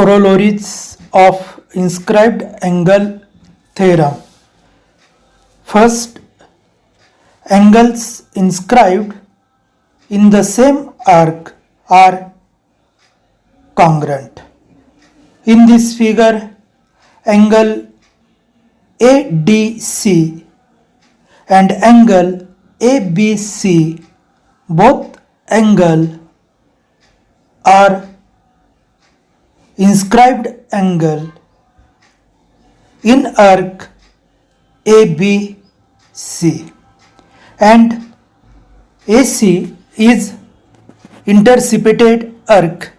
Corollaries of inscribed angle theorem. First, angles inscribed in the same arc are congruent. In this figure, angle ADC and angle ABC, both angle are inscribed angle in arc ABC, and AC is intercepted arc.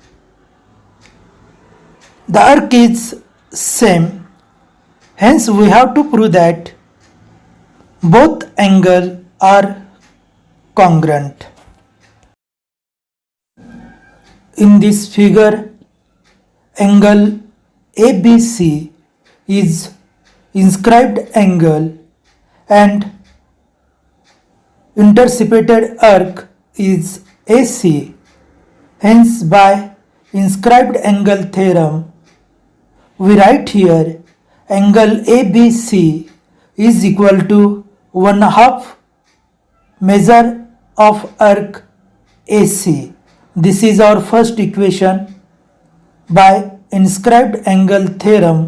The arc is same, hence we have to prove that both angles are congruent. In this figure, angle ABC is inscribed angle and intercepted arc is AC. Hence, by inscribed angle theorem, we write here angle ABC is equal to 1/2 measure of arc AC. This is our first equation by inscribed angle theorem,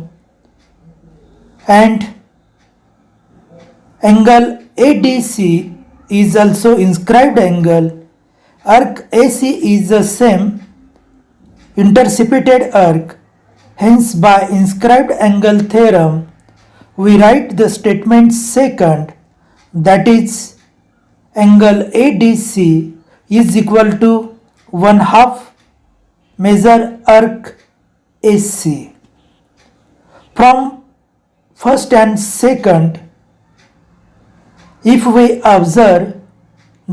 and angle ADC is also inscribed angle. Arc AC is the same intercepted arc. Hence, by inscribed angle theorem, we write the statement second, that is angle ADC is equal to 1/2 measure arc AC. From first and second, if we observe,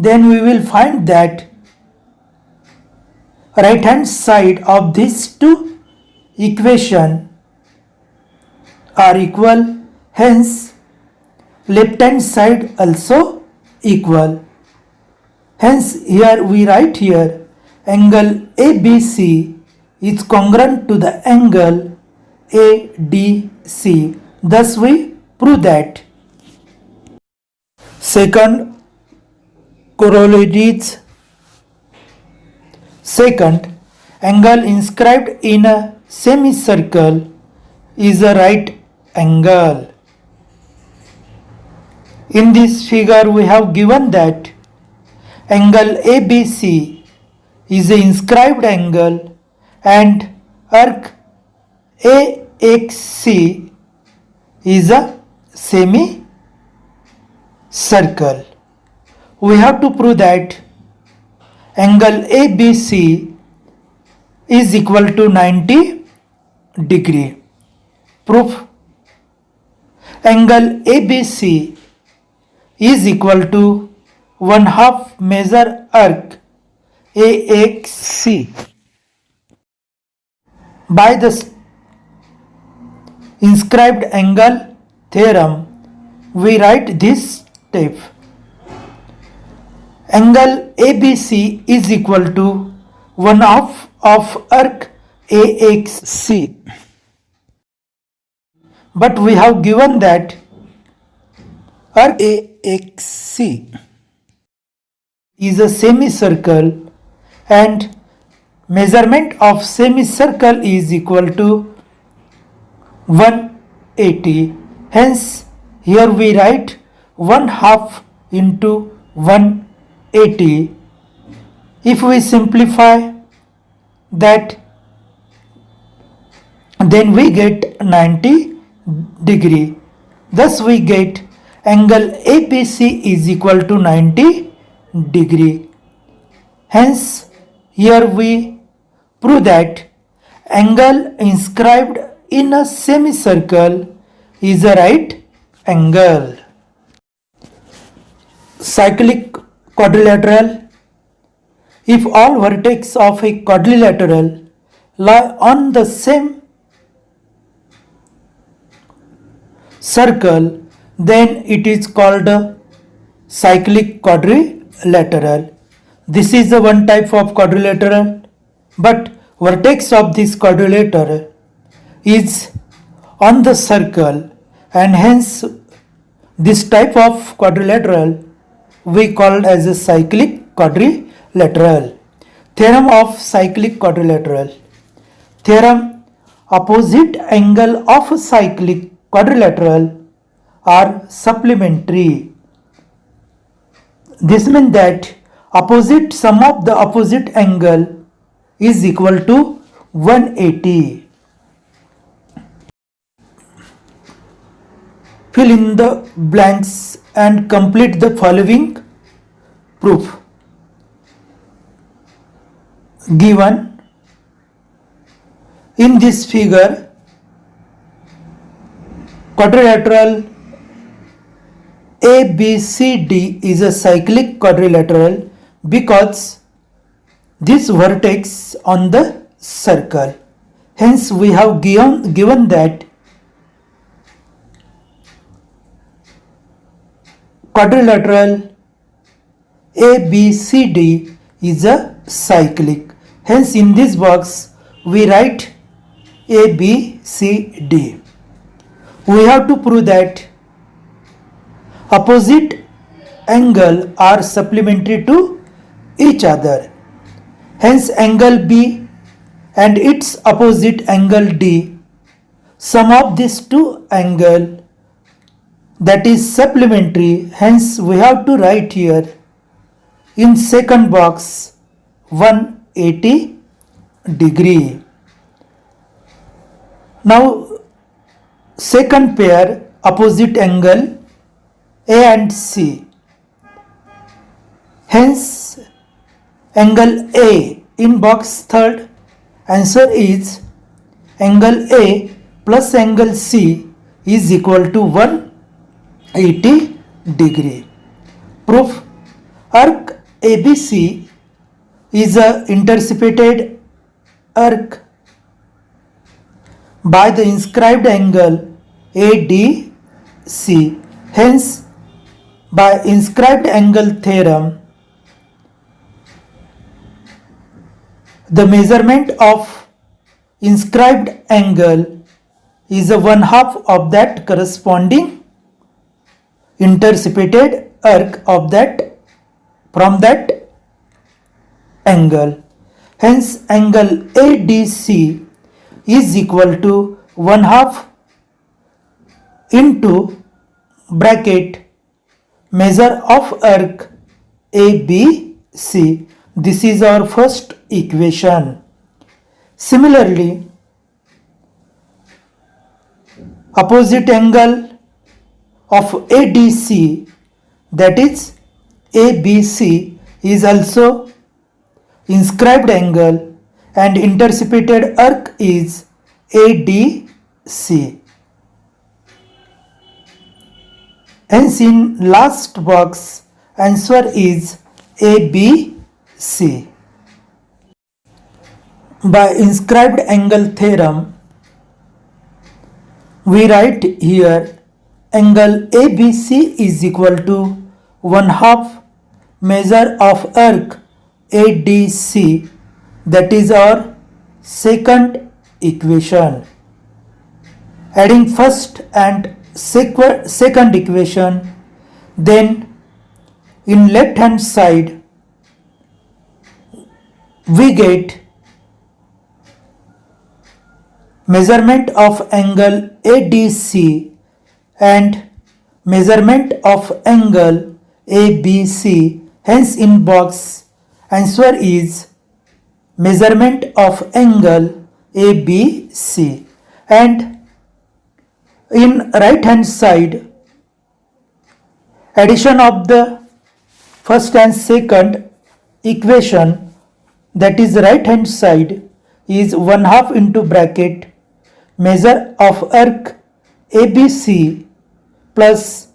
then we will find that right hand side of these two equations are equal, hence left hand side also equal. Hence here we write here angle ABC is congruent to the angle ADC. Thus we prove that. Second, corollaries. Second, angle inscribed in a semicircle is a right angle. In this figure we have given that angle ABC is an inscribed angle and arc AXC is a semicircle. We have to prove that angle ABC is equal to 90 degree. Proof: angle ABC is equal to 1/2 measure arc AXC. By the inscribed angle theorem, we write this step. Angle ABC is equal to 1/2 of arc AXC. But we have given that arc AXC is a semicircle and measurement of semicircle is equal to 180. Hence here we write 1/2 into 180. If we simplify that, then we get 90 degree. Thus we get angle ABC is equal to 90 degree. Hence here we prove that angle inscribed in a semicircle is a right angle. Cyclic quadrilateral. If all vertex of a quadrilateral lie on the same circle, then it is called a cyclic quadrilateral. This is the one type of quadrilateral, but vertex of this quadrilateral is on the circle, and hence this type of quadrilateral we called as a cyclic quadrilateral. Theorem of cyclic quadrilateral. Theorem: opposite angle of a cyclic quadrilateral are supplementary. This means that opposite sum of the opposite angle is equal to 180. Fill in the blanks and complete the following proof. Given in this figure, quadrilateral ABCD is a cyclic quadrilateral because this vertex on the circle. Hence we have given that quadrilateral ABCD is a cyclic. Hence in this box we write ABCD. We have to prove that opposite angle are supplementary to each other. Hence angle B and its opposite angle D, sum of these two angle, that is supplementary. Hence we have to write here in second box 180 degree. Now second pair opposite angle A and C. Hence angle A in box third, answer is angle A plus angle C is equal to 180 degree. Proof: arc ABC is a intercepted arc by the inscribed angle ADC. Hence by inscribed angle theorem, the measurement of inscribed angle is a 1/2 of that corresponding intercepted arc of that from that angle. Hence angle ADC is equal to 1/2 into bracket measure of arc ABC. This is our first equation. Similarly, opposite angle of ADC, that is ABC, is also inscribed angle and intercepted arc is ADC. Hence in last box answer is ABC. By inscribed angle theorem, we write here angle ABC is equal to 1/2 measure of arc ADC. That is our second equation. Adding first and second equation, then in left hand side we get measurement of angle ADC and measurement of angle ABC. Hence in box answer is measurement of angle ABC, and in right hand side addition of the first and second equation, that is right hand side, is 1/2 into bracket measure of arc ABC plus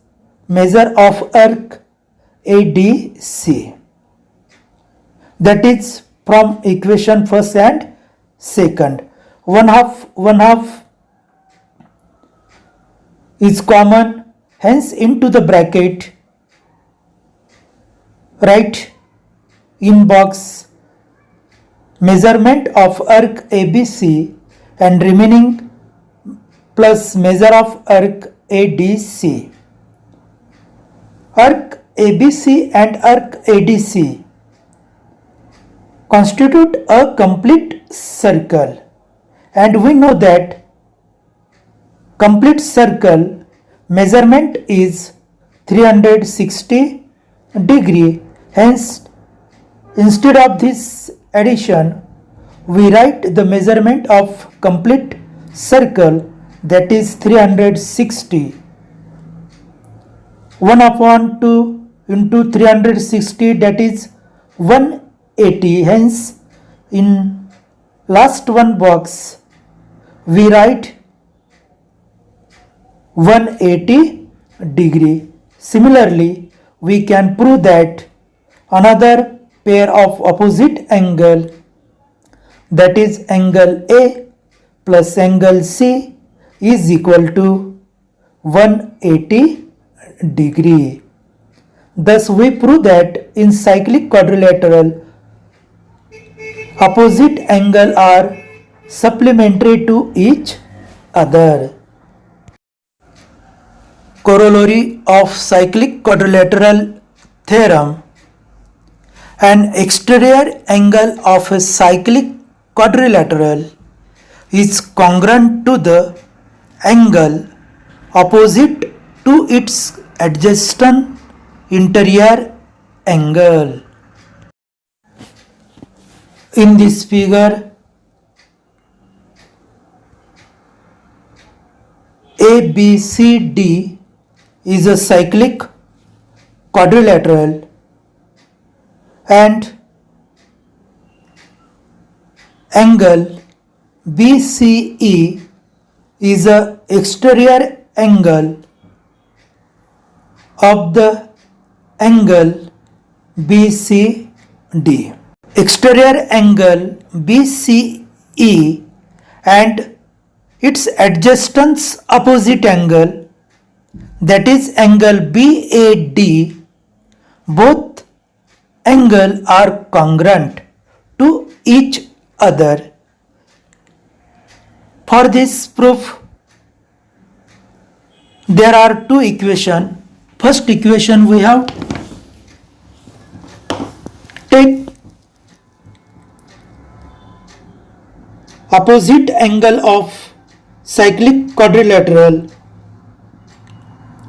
measure of arc ADC. That is from equation first and second. 1/2 is common, hence into the bracket write in box measurement of arc ABC and remaining plus measure of arc ADC. Arc ABC and arc ADC constitute a complete circle, and we know that complete circle measurement is 360 degree. Hence, instead of this addition, we write the measurement of complete circle, that is 360. 1 upon 2 into 360, that is 180. Hence, in last one box, we write 180 degree. Similarly, we can prove that another pair of opposite angle, that is angle A plus angle C, is equal to 180 degree. Thus we prove that in cyclic quadrilateral, opposite angle are supplementary to each other. Corollary of cyclic quadrilateral theorem: an exterior angle of a cyclic quadrilateral is congruent to the angle opposite to its adjacent interior angle. In this figure, ABCD is a cyclic quadrilateral, and angle BCE is a exterior angle of the angle BCD. Exterior angle BCE and its adjacent opposite angle, that is angle BAD, both angles are congruent to each other. For this proof, there are two equations. First equation, we have take opposite angle of cyclic quadrilateral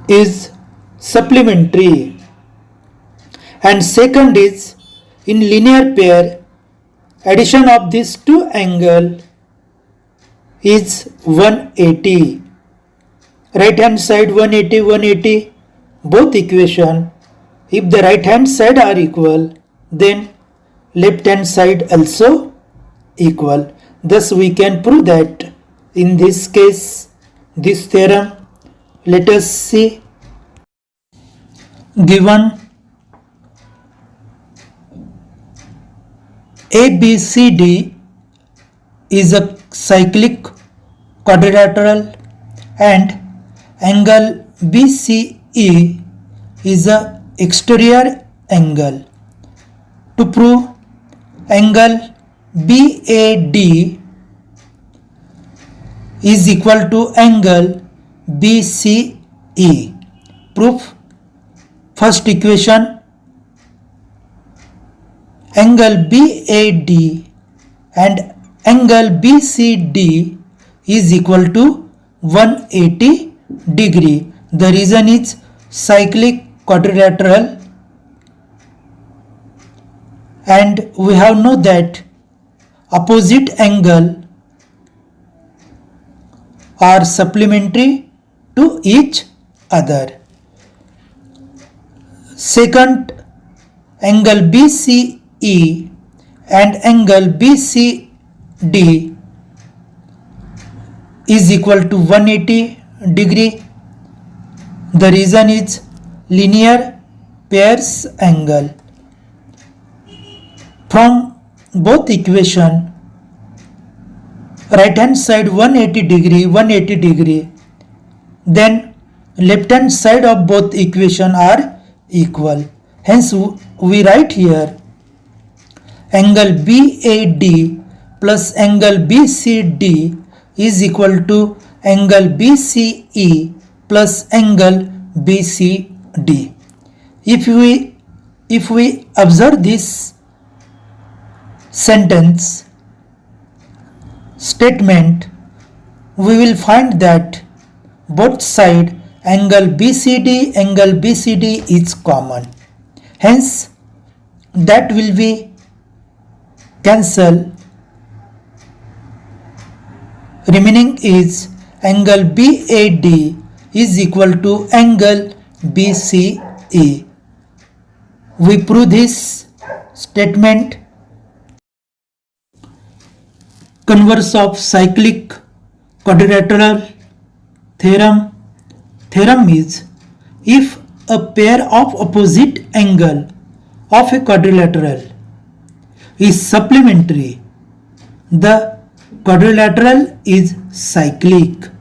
is supplementary, and second is in linear pair, addition of these two angles is 180. Right hand side 180, 180, both equation. If the right hand side are equal, then left hand side also equal. Thus we can prove that in this case, this theorem. Let us see. Given ABCD is a cyclic quadrilateral and angle BCE is a exterior angle. To prove angle BAD is equal to angle BCE. Proof: first equation, angle BAD and angle BCD is equal to 180 degree. The reason is cyclic quadrilateral, and we have know that opposite angle are supplementary to each other. Second, angle BCE and angle BCD is equal to 180 degree. The reason is linear pairs angle. From both equation, right hand side 180 degree, 180 degree, then left hand side of both equation are equal. Hence we write here angle BAD plus angle BCD is equal to angle BCE plus angle BCD. If we observe this sentence statement, we will find that both side angle BCD is common. Hence, that will be cancel. Remaining is angle BAD is equal to angle BCE. We prove this statement. Converse of cyclic quadrilateral theorem. Theorem is, if a pair of opposite angle of a quadrilateral is supplementary, the quadrilateral is cyclic.